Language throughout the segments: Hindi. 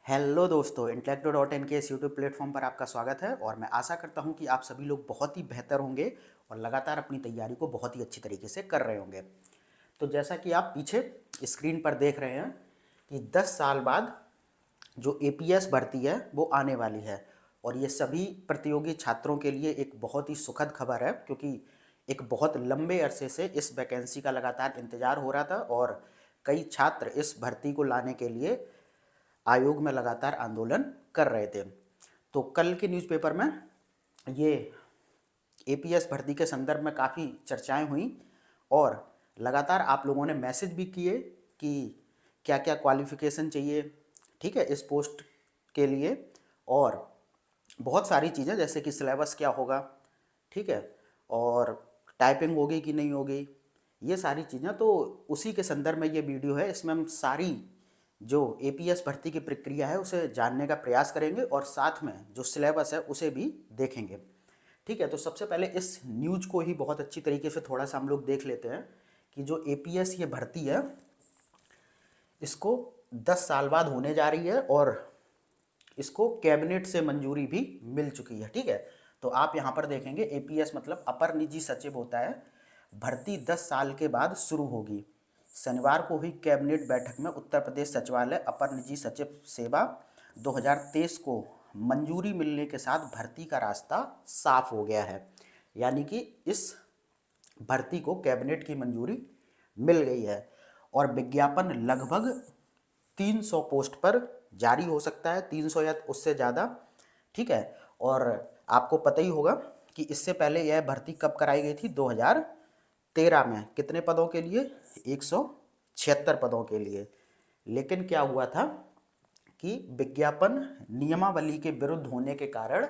हेलो दोस्तों, इंटेलेक्टो.इन के इस यूट्यूब प्लेटफॉर्म पर आपका स्वागत है और मैं आशा करता हूं कि आप सभी लोग बहुत ही बेहतर होंगे और लगातार अपनी तैयारी को बहुत ही अच्छी तरीके से कर रहे होंगे। तो जैसा कि आप पीछे स्क्रीन पर देख रहे हैं कि 10 साल बाद जो एपीएस भर्ती है वो आने वाली है और ये सभी प्रतियोगी छात्रों के लिए एक बहुत ही सुखद खबर है, क्योंकि एक बहुत लंबे अरसे से इस वैकेंसी का लगातार इंतजार हो रहा था और कई छात्र इस भर्ती को लाने के लिए आयोग में लगातार आंदोलन कर रहे थे। तो कल के न्यूज़पेपर में ये एपीएस भर्ती के संदर्भ में काफ़ी चर्चाएं हुई और लगातार आप लोगों ने मैसेज भी किए कि क्या क्या क्वालिफ़िकेशन चाहिए, ठीक है, इस पोस्ट के लिए, और बहुत सारी चीज़ें जैसे कि सिलेबस क्या होगा, ठीक है, और टाइपिंग होगी कि नहीं होगी, ये सारी चीज़ें। तो उसी के संदर्भ में ये वीडियो है। इसमें हम सारी जो एपीएस भर्ती की प्रक्रिया है उसे जानने का प्रयास करेंगे और साथ में जो सिलेबस है उसे भी देखेंगे। ठीक है, तो सबसे पहले इस न्यूज को ही बहुत अच्छी तरीके से थोड़ा सा हम लोग देख लेते हैं कि जो एपीएस ये भर्ती है इसको 10 साल बाद होने जा रही है और इसको कैबिनेट से मंजूरी भी मिल चुकी है। ठीक है, तो आप यहाँ पर देखेंगे एपीएस मतलब अपर निजी सचिव होता है। भर्ती 10 साल के बाद शुरू होगी। शनिवार को हुई कैबिनेट बैठक में उत्तर प्रदेश सचिवालय अपर निजी सचिव सेवा 2023 को मंजूरी मिलने के साथ भर्ती का रास्ता साफ हो गया है। यानी कि इस भर्ती को कैबिनेट की मंजूरी मिल गई है और विज्ञापन लगभग 300 पोस्ट पर जारी हो सकता है, 300 या उससे ज़्यादा। ठीक है, और आपको पता ही होगा कि इससे पहले यह भर्ती कब कराई गई थी, 2013 में। कितने पदों के लिए? 176 पदों के लिए। लेकिन क्या हुआ था कि विज्ञापन नियमावली के विरुद्ध होने के कारण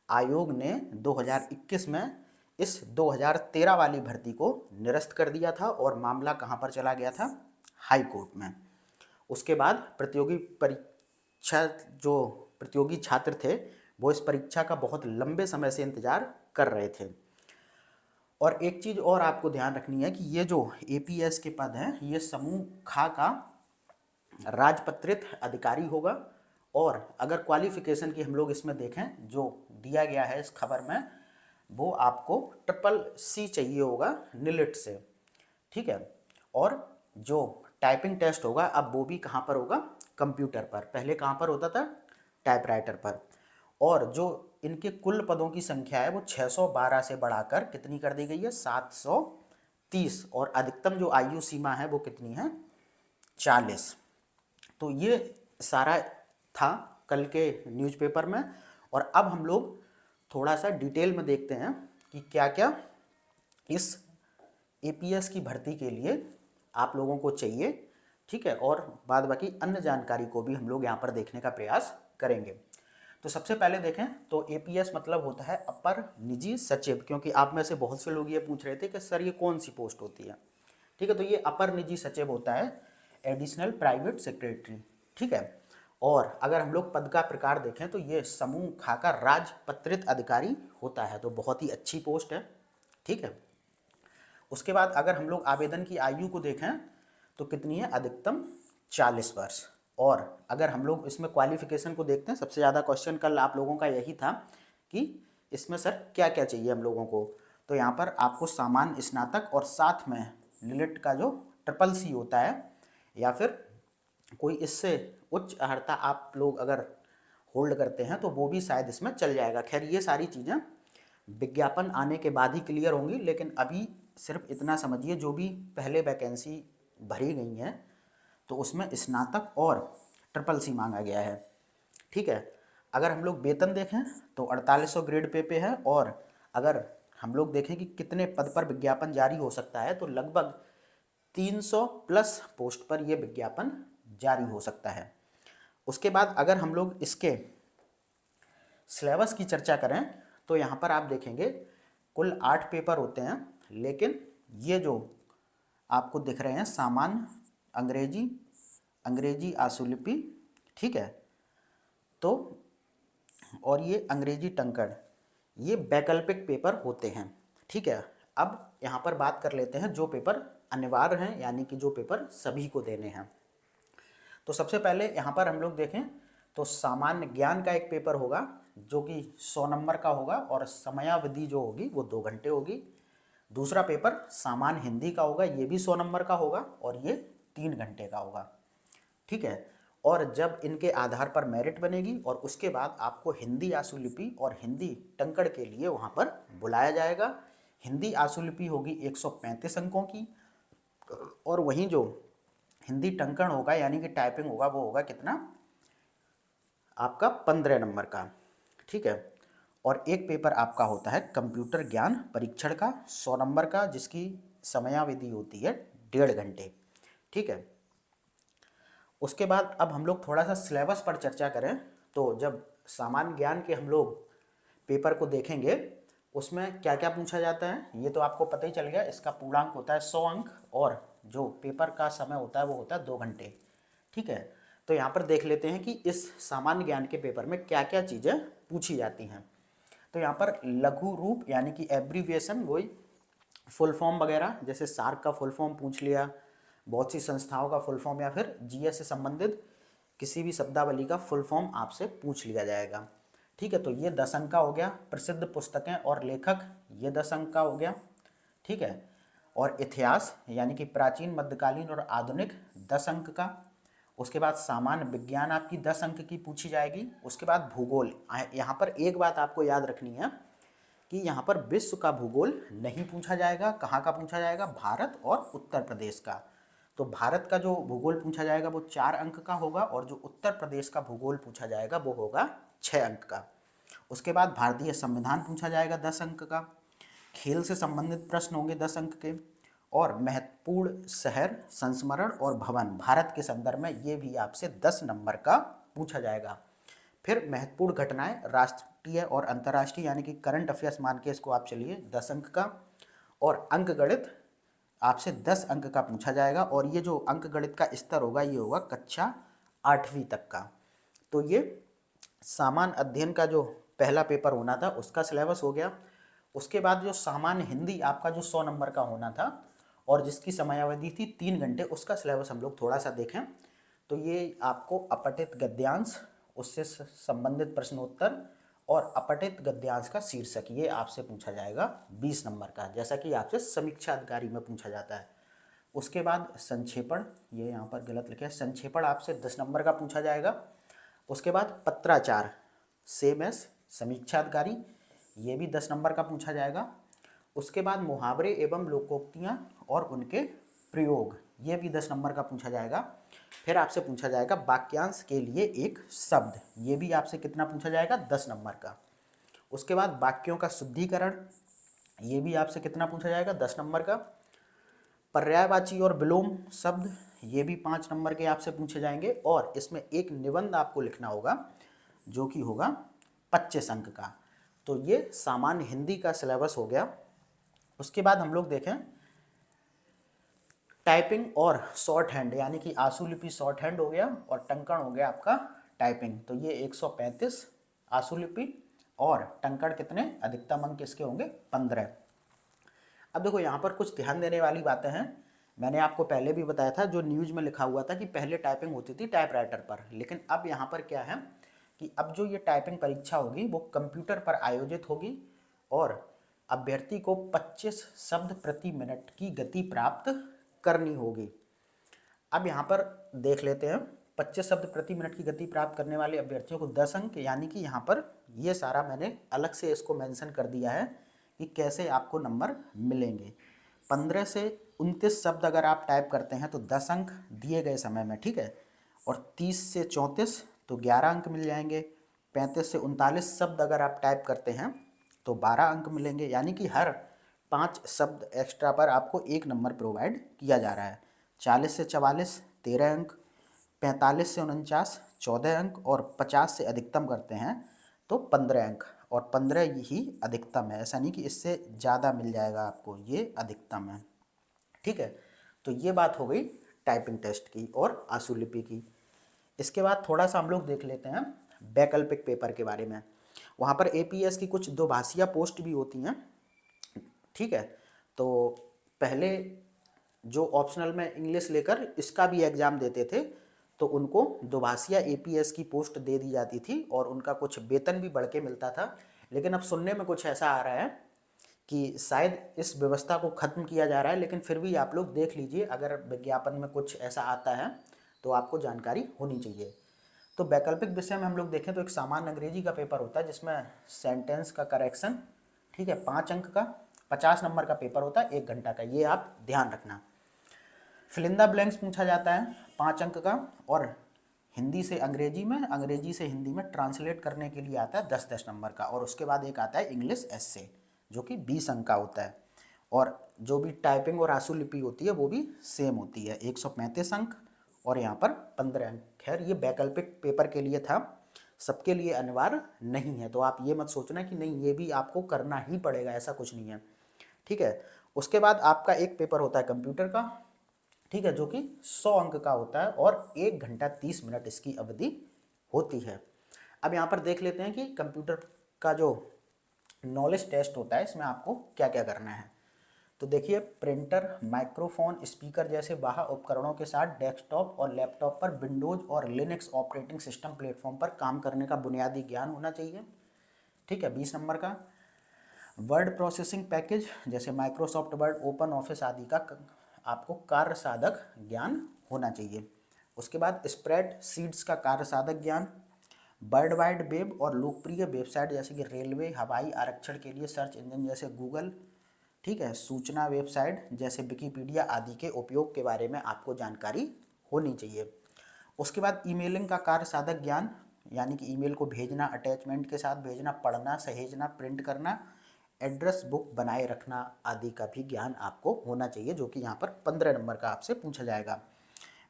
आयोग ने 2021 में इस 2013 वाली भर्ती को निरस्त कर दिया था और मामला कहाँ पर चला गया था? हाई कोर्ट में। उसके बाद जो प्रतियोगी छात्र थे वो इस परीक्षा का बहुत लंबे समय से इंतजार कर रहे थे। और एक चीज़ और आपको ध्यान रखनी है कि ये जो एपीएस के पद हैं ये समूह खा का राजपत्रित अधिकारी होगा। और अगर क्वालिफिकेशन की हम लोग इसमें देखें जो दिया गया है इस खबर में, वो आपको ट्रिपल सी चाहिए होगा निलिट से। ठीक है, और जो टाइपिंग टेस्ट होगा अब वो भी कहाँ पर होगा? कंप्यूटर पर। पहले कहाँ पर होता था? टाइपराइटर पर। और जो इनके कुल पदों की संख्या है वो 612 से बढ़ाकर कितनी कर दी गई है? 730। और अधिकतम जो आयु सीमा है वो कितनी है? 40। तो ये सारा था कल के न्यूज़पेपर में। और अब हम लोग थोड़ा सा डिटेल में देखते हैं कि क्या क्या इस एपीएस की भर्ती के लिए आप लोगों को चाहिए। ठीक है, और बाद बाकी अन्य जानकारी को भी हम लोग यहाँ पर देखने का प्रयास करेंगे। तो सबसे पहले देखें तो एपीएस मतलब होता है अपर निजी सचिव, क्योंकि आप में से बहुत से लोग ये पूछ रहे थे कि सर ये कौन सी पोस्ट होती है। ठीक है, तो ये अपर निजी सचिव होता है, एडिशनल प्राइवेट सेक्रेटरी। ठीक है, और अगर हम लोग पद का प्रकार देखें तो ये समूह खाका राजपत्रित अधिकारी होता है, तो बहुत ही अच्छी पोस्ट है। ठीक है, उसके बाद अगर हम लोग आवेदन की आयु को देखें तो कितनी है? अधिकतम 40 वर्ष। और अगर हम लोग इसमें क्वालिफिकेशन को देखते हैं, सबसे ज़्यादा क्वेश्चन कल आप लोगों का यही था कि इसमें सर क्या क्या चाहिए हम लोगों को। तो यहाँ पर आपको सामान्य स्नातक और साथ में लिलिट का जो ट्रिपल सी होता है या फिर कोई इससे उच्च अर्हता आप लोग अगर होल्ड करते हैं तो वो भी शायद इसमें चल जाएगा। खैर ये सारी चीज़ें विज्ञापन आने के बाद ही क्लियर होंगी, लेकिन अभी सिर्फ इतना समझिए जो भी पहले वैकेंसी भरी गई हैं तो उसमें स्नातक और ट्रिपल सी मांगा गया है। ठीक है, अगर हम लोग वेतन देखें तो 4800 ग्रेड पे है। और अगर हम लोग देखें कि कितने पद पर विज्ञापन जारी हो सकता है तो लगभग 300 प्लस पोस्ट पर यह विज्ञापन जारी हो सकता है। उसके बाद अगर हम लोग इसके सिलेबस की चर्चा करें तो यहाँ पर आप देखेंगे कुल 8 पेपर होते हैं, लेकिन ये जो आपको दिख रहे हैं सामान्य, अंग्रेजी, अंग्रेजी आशुलिपि, ठीक है, तो और ये अंग्रेजी टंकण, ये वैकल्पिक पेपर होते हैं। ठीक है, अब यहाँ पर बात कर लेते हैं जो पेपर अनिवार्य हैं, यानी कि जो पेपर सभी को देने हैं। तो सबसे पहले यहाँ पर हम लोग देखें तो सामान्य ज्ञान का एक पेपर होगा जो कि 100 नंबर का होगा और समयावधि जो होगी वो 2 घंटे होगी। दूसरा पेपर सामान्य हिंदी का होगा, ये भी 100 नंबर का होगा और ये 3 घंटे का होगा। ठीक है। और जब इनके आधार पर मेरिट बनेगी और उसके बाद आपको हिंदी आशुलिपि और हिंदी टंकण के लिए वहाँ पर बुलाया जाएगा। हिंदी आशुलिपि होगी 135 अंकों की और वहीं जो हिंदी टंकण होगा यानी कि टाइपिंग होगा वो होगा कितना, आपका 15 नंबर का। ठीक है। और एक पेपर आपका होता है कंप्यूटर ज्ञान परीक्षण का 100 नंबर का, जिसकी समयावधि होती है 1.5 घंटे। ठीक है। उसके बाद अब हम लोग थोड़ा सा सिलेबस पर चर्चा करें तो जब सामान्य ज्ञान के हम लोग पेपर को देखेंगे उसमें क्या क्या पूछा जाता है ये तो आपको पता ही चल गया। इसका पूर्णांक होता है 100 अंक और जो पेपर का समय होता है वो होता है 2 घंटे। ठीक है। तो यहाँ पर देख लेते हैं कि इस सामान्य ज्ञान के पेपर में क्या क्या चीज़ें पूछी जाती हैं। तो यहाँ पर लघु रूप यानी कि एब्रीविएशन, वही फुल फॉर्म वगैरह, जैसे सार्क का फुल फॉर्म पूछ लिया, बहुत सी संस्थाओं का फुल फॉर्म या फिर जीएस से संबंधित किसी भी शब्दावली का फुल फॉर्म आपसे पूछ लिया जाएगा। ठीक है। तो ये 10 अंक का हो गया। प्रसिद्ध पुस्तकें और लेखक, ये 10 अंक का हो गया। ठीक है। और इतिहास यानी कि प्राचीन, मध्यकालीन और आधुनिक, 10 अंक का। उसके बाद सामान्य विज्ञान आपकी 10 अंक की पूछी जाएगी। उसके बाद भूगोल, यहाँ पर एक बात आपको याद रखनी है कि यहाँ पर विश्व का भूगोल नहीं पूछा जाएगा। कहाँ का पूछा जाएगा, भारत और उत्तर प्रदेश का। तो भारत का जो भूगोल पूछा जाएगा वो 4 अंक का होगा और जो उत्तर प्रदेश का भूगोल पूछा जाएगा वो होगा 6 अंक का। उसके बाद भारतीय संविधान पूछा जाएगा 10 अंक का। खेल से संबंधित प्रश्न होंगे 10 अंक के। और महत्वपूर्ण शहर, संस्मरण और भवन भारत के संदर्भ में ये भी आपसे 10 नंबर का पूछा जाएगा। फिर महत्वपूर्ण घटनाएं राष्ट्रीय और अंतर्राष्ट्रीय यानी कि करंट अफेयर्स मान के इसको आप चलिए 10 अंक का। और अंक गणित आपसे 10 अंक का पूछा जाएगा और ये जो अंक गणित का स्तर होगा ये होगा कक्षा 8वीं तक का। तो ये सामान्य अध्ययन का जो पहला पेपर होना था उसका सिलेबस हो गया। उसके बाद जो सामान्य हिंदी आपका जो 100 नंबर का होना था और जिसकी समयावधि थी 3 घंटे, उसका सिलेबस हम लोग थोड़ा सा देखें तो ये आपको अपठित गद्यांश, उससे संबंधित प्रश्नोत्तर और अपठित गद्यांश का शीर्षक ये आपसे पूछा जाएगा 20 नंबर का, जैसा कि आपसे समीक्षा अधिकारी में पूछा जाता है। उसके बाद संक्षेपण, ये यहाँ पर गलत लिखा है, संक्षेपण आपसे 10 नंबर का पूछा जाएगा। उसके बाद पत्राचार सेम एस समीक्षा अधिकारी, ये भी 10 नंबर का पूछा जाएगा। उसके बाद मुहावरे एवं लोकोक्तियाँ और उनके प्रयोग, ये भी 10 नंबर का पूछा जाएगा। फिर आपसे पूछा जाएगा वाक्यांश के लिए एक शब्द, ये भी आपसे कितना पूछा जाएगा 10 नंबर का। उसके बाद वाक्यों का शुद्धिकरण, ये भी आपसे कितना पूछा जाएगा 10 नंबर का। पर्यायवाची और विलोम शब्द, ये भी 5 नंबर के आपसे पूछे जाएंगे और इसमें एक निबंध आपको लिखना होगा जो कि होगा 25 अंक का। तो ये सामान्य हिंदी का सिलेबस हो गया। उसके बाद हम लोग देखें टाइपिंग और शॉर्ट हैंड, यानी कि आशुलिपि शॉर्ट हैंड हो गया और टंकण हो गया आपका टाइपिंग। तो ये 135 आशुलिपि और टंकण कितने, अधिकतम अंक इसके होंगे 15। अब देखो यहाँ पर कुछ ध्यान देने वाली बातें हैं। मैंने आपको पहले भी बताया था, जो न्यूज़ में लिखा हुआ था कि पहले टाइपिंग होती थी टाइपराइटर पर, लेकिन अब यहाँ पर क्या है कि अब जो ये टाइपिंग परीक्षा होगी वो कंप्यूटर पर आयोजित होगी और अभ्यर्थी को 25 शब्द प्रति मिनट की गति प्राप्त करनी होगी। अब यहाँ पर देख लेते हैं, 25 शब्द प्रति मिनट की गति प्राप्त करने वाले अभ्यर्थियों को 10 अंक, यानी कि यहाँ पर ये सारा मैंने अलग से इसको मेंशन कर दिया है कि कैसे आपको नंबर मिलेंगे। 15 से 29 शब्द अगर आप टाइप करते हैं तो 10 अंक दिए गए समय में, ठीक है। और 30 से 34 तो 11 अंक मिल जाएंगे। 35 से 39 शब्द अगर आप टाइप करते हैं तो 12 अंक मिलेंगे, यानी कि हर 5 शब्द एक्स्ट्रा पर आपको 1 नंबर प्रोवाइड किया जा रहा है। 40 से 44 13 अंक, 45 से 49 14 अंक और 50 से अधिकतम करते हैं तो 15 अंक, और 15 ही अधिकतम है, ऐसा नहीं कि इससे ज़्यादा मिल जाएगा आपको, ये अधिकतम है। ठीक है। तो ये बात हो गई टाइपिंग टेस्ट की और आशुलिपि की। इसके बाद थोड़ा सा हम लोग देख लेते हैं वैकल्पिक पेपर के बारे में। वहाँ पर एपीएस की कुछ 2 भाषीय पोस्ट भी होती हैं। ठीक है। तो पहले जो ऑप्शनल में इंग्लिश लेकर इसका भी एग्ज़ाम देते थे, तो उनको दोभाषिया एपीएस की पोस्ट दे दी जाती थी और उनका कुछ वेतन भी बढ़ के मिलता था। लेकिन अब सुनने में कुछ ऐसा आ रहा है कि शायद इस व्यवस्था को खत्म किया जा रहा है, लेकिन फिर भी आप लोग देख लीजिए, अगर विज्ञापन में कुछ ऐसा आता है तो आपको जानकारी होनी चाहिए। तो वैकल्पिक विषय में हम लोग देखें तो एक सामान्य अंग्रेजी का पेपर होता है जिसमें सेंटेंस का करेक्शन, ठीक है, 5 अंक का 50 नंबर का पेपर होता है, 1 घंटा का, ये आप ध्यान रखना। फिल इन द ब्लैंक्स पूछा जाता है 5 अंक का, और हिंदी से अंग्रेजी में, अंग्रेजी से हिंदी में ट्रांसलेट करने के लिए आता है 10-10 नंबर का, और उसके बाद एक आता है इंग्लिश एस्से जो कि 20 अंक का होता है, और जो भी टाइपिंग और आशुलिपि होती है वो भी सेम होती है, 135 अंक और यहाँ पर 15 अंक। खैर ये वैकल्पिक पेपर के लिए था, सबके लिए अनिवार्य नहीं है, तो आप ये मत सोचना कि नहीं ये भी आपको करना ही पड़ेगा, ऐसा कुछ नहीं है, ठीक है। उसके बाद आपका एक पेपर होता है कंप्यूटर का, ठीक है, जो कि 100 अंक का होता है और 1 घंटा 30 मिनट इसकी अवधि होती है। अब यहाँ पर देख लेते हैं कि कंप्यूटर का जो नॉलेज टेस्ट होता है इसमें आपको क्या क्या करना है। तो देखिए, प्रिंटर, माइक्रोफोन, स्पीकर जैसे बाह्य उपकरणों के साथ डेस्कटॉप और लैपटॉप पर विंडोज और लिनक्स ऑपरेटिंग सिस्टम प्लेटफॉर्म पर काम करने का बुनियादी ज्ञान होना चाहिए, ठीक है, 20 नंबर का। वर्ड प्रोसेसिंग पैकेज जैसे माइक्रोसॉफ्ट वर्ड, ओपन ऑफिस आदि का आपको कार्य साधक ज्ञान होना चाहिए। उसके बाद स्प्रेड सीड्स का कार्य साधक ज्ञान, वर्ल्ड वाइड वेब और लोकप्रिय वेबसाइट जैसे कि रेलवे, हवाई आरक्षण के लिए सर्च इंजन जैसे गूगल, ठीक है, सूचना वेबसाइट जैसे विकिपीडिया आदि के उपयोग के बारे में आपको जानकारी होनी चाहिए। उसके बाद ईमेलिंग का कार्य साधक ज्ञान, यानी कि ईमेल को भेजना, अटैचमेंट के साथ भेजना, पढ़ना, सहेजना, प्रिंट करना, एड्रेस बुक बनाए रखना आदि का भी ज्ञान आपको होना चाहिए, जो कि यहाँ पर 15 नंबर का आपसे पूछा जाएगा।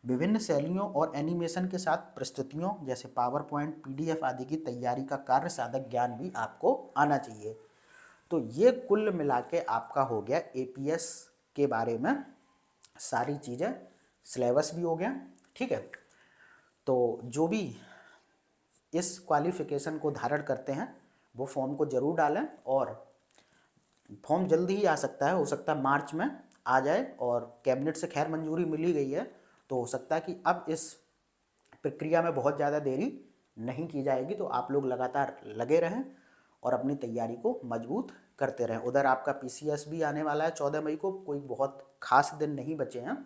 विभिन्न शैलियों और एनिमेशन के साथ प्रस्तुतियों जैसे पावर पॉइंट, पीडीएफ आदि की तैयारी का कार्य साधक ज्ञान भी आपको आना चाहिए। तो ये कुल मिला के आपका हो गया एपीएस के बारे में सारी चीज़ें, सिलेबस भी हो गया, ठीक है। तो जो भी इस क्वालिफिकेशन को धारण करते हैं वो फॉर्म को ज़रूर डालें, और फॉर्म जल्दी ही आ सकता है, हो सकता है मार्च में आ जाए, और कैबिनेट से खैर मंजूरी मिली गई है, तो हो सकता है कि अब इस प्रक्रिया में बहुत ज़्यादा देरी नहीं की जाएगी। तो आप लोग लगातार लगे रहें और अपनी तैयारी को मजबूत करते रहें। उधर आपका पीसीएस भी आने वाला है 14 मई को, कोई बहुत खास दिन नहीं बचे हैं,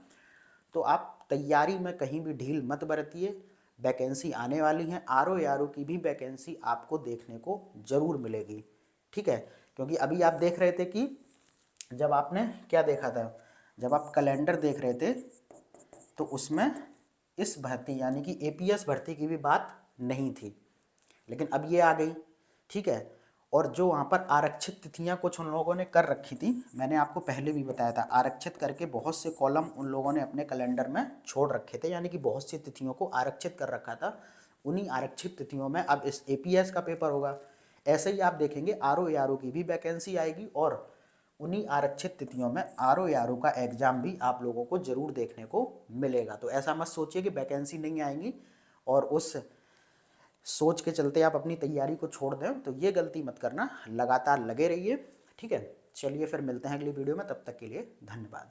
तो आप तैयारी में कहीं भी ढील मत बरतिए। वैकेंसी आने वाली हैं, आरओ एआरओ की भी वैकेंसी आपको देखने को ज़रूर मिलेगी, ठीक है। क्योंकि अभी आप देख रहे थे कि जब आपने क्या देखा था, जब आप कैलेंडर देख रहे थे तो उसमें इस भर्ती यानी कि एपीएस भर्ती की भी बात नहीं थी, लेकिन अब ये आ गई, ठीक है। और जो वहाँ पर आरक्षित तिथियाँ कुछ उन लोगों ने कर रखी थी, मैंने आपको पहले भी बताया था, आरक्षित करके बहुत से कॉलम उन लोगों ने अपने कैलेंडर में छोड़ रखे थे, यानी कि बहुत सी तिथियों को आरक्षित कर रखा था। उन्हीं आरक्षित तिथियों में अब इस एपीएस का पेपर होगा। ऐसे ही आप देखेंगे आरओ एआरओ की भी वैकेंसी आएगी, और उन्हीं आरक्षित तिथियों में आरओ एआरओ का एग्जाम भी आप लोगों को जरूर देखने को मिलेगा। तो ऐसा मत सोचिए कि वैकेंसी नहीं आएंगी और उस सोच के चलते आप अपनी तैयारी को छोड़ दें, तो ये गलती मत करना, लगातार लगे रहिए, ठीक है। चलिए फिर मिलते हैं अगली वीडियो में, तब तक के लिए धन्यवाद।